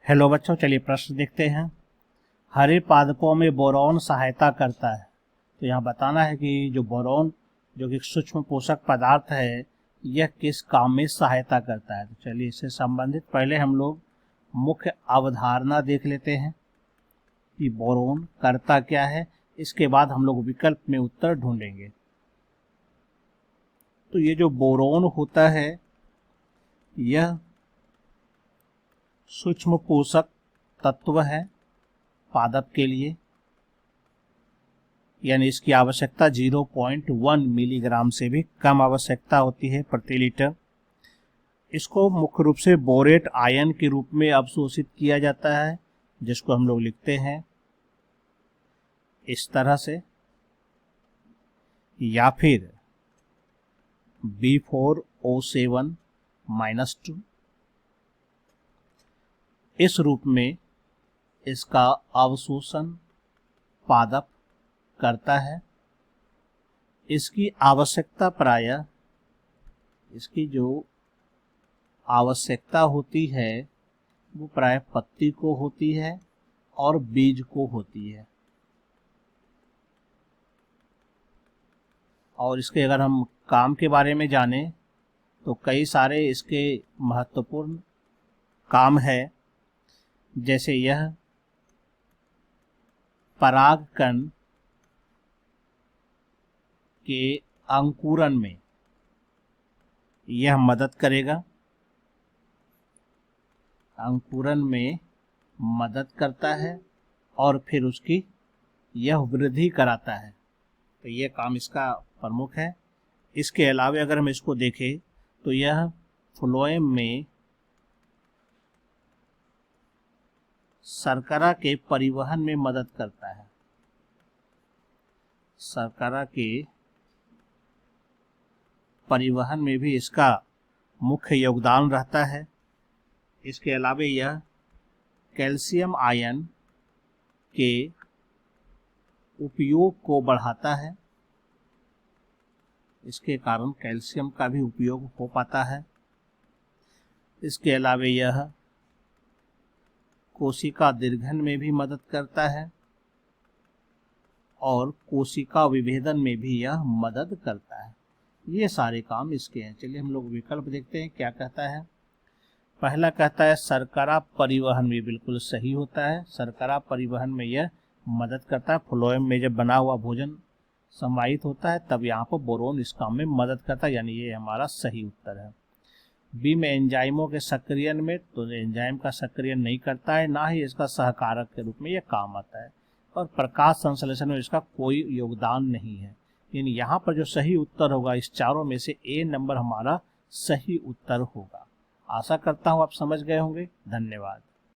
Hello बच्चों, चलिए प्रश्न देखते हैं। हरे पादपों में बोरॉन सहायता करता है। तो यहाँ बताना है कि जो बोरॉन जो कि सूक्ष्म पोषक पदार्थ है, यह किस काम में सहायता करता है। तो चलिए इससे संबंधित पहले हम लोग मुख्य अवधारणा देख लेते हैं कि बोरॉन करता क्या है। इसके बाद हम लोग विकल्प में उत्तर ढूंढेंगे। तो ये जो बोरॉन होता है, यह सूक्ष्म पोषक तत्व है पादप के लिए, यानी इसकी आवश्यकता 0.1 मिलीग्राम से भी कम आवश्यकता होती है प्रति लीटर। इसको मुख्य रूप से बोरेट आयन के रूप में अवशोषित किया जाता है, जिसको हम लोग लिखते हैं इस तरह से, या फिर B4O7-2 इस रूप में इसका अवशोषण पादप करता है। इसकी आवश्यकता प्रायः, इसकी जो आवश्यकता होती है वो प्रायः पत्ती को होती है और बीज को होती है। और इसके अगर हम काम के बारे में जानें तो कई सारे इसके महत्वपूर्ण काम है, जैसे यह परागकण के अंकुरण में यह मदद करेगा, अंकुरण में मदद करता है और फिर उसकी यह वृद्धि कराता है। तो यह काम इसका प्रमुख है। इसके अलावा अगर हम इसको देखें तो यह फ्लोएम में शर्करा के परिवहन में मदद करता है, शर्करा के परिवहन में भी इसका मुख्य योगदान रहता है। इसके अलावा यह कैल्शियम आयन के उपयोग को बढ़ाता है, इसके कारण कैल्शियम का भी उपयोग हो पाता है। इसके अलावा यह कोशिका दीर्घन में भी मदद करता है और कोशिका विभेदन में भी यह मदद करता है। ये सारे काम इसके हैं। चलिए हम लोग विकल्प देखते हैं क्या कहता है। पहला कहता है शर्करा परिवहन में, बिल्कुल सही होता है। शर्करा परिवहन में यह मदद करता है। फ्लोएम में जब बना हुआ भोजन समाहित होता है तब यहाँ पर बोरोन इस काम में मदद करता है, यानी ये हमारा सही उत्तर है। बी में एंजाइमों के सक्रियन में, तो एंजाइम का सक्रियन नहीं करता है, ना ही इसका सहकारक के रूप में यह काम आता है। और प्रकाश संश्लेषण में इसका कोई योगदान नहीं है। यानी यहाँ पर जो सही उत्तर होगा इस चारों में से ए नंबर हमारा सही उत्तर होगा। आशा करता हूँ आप समझ गए होंगे। धन्यवाद।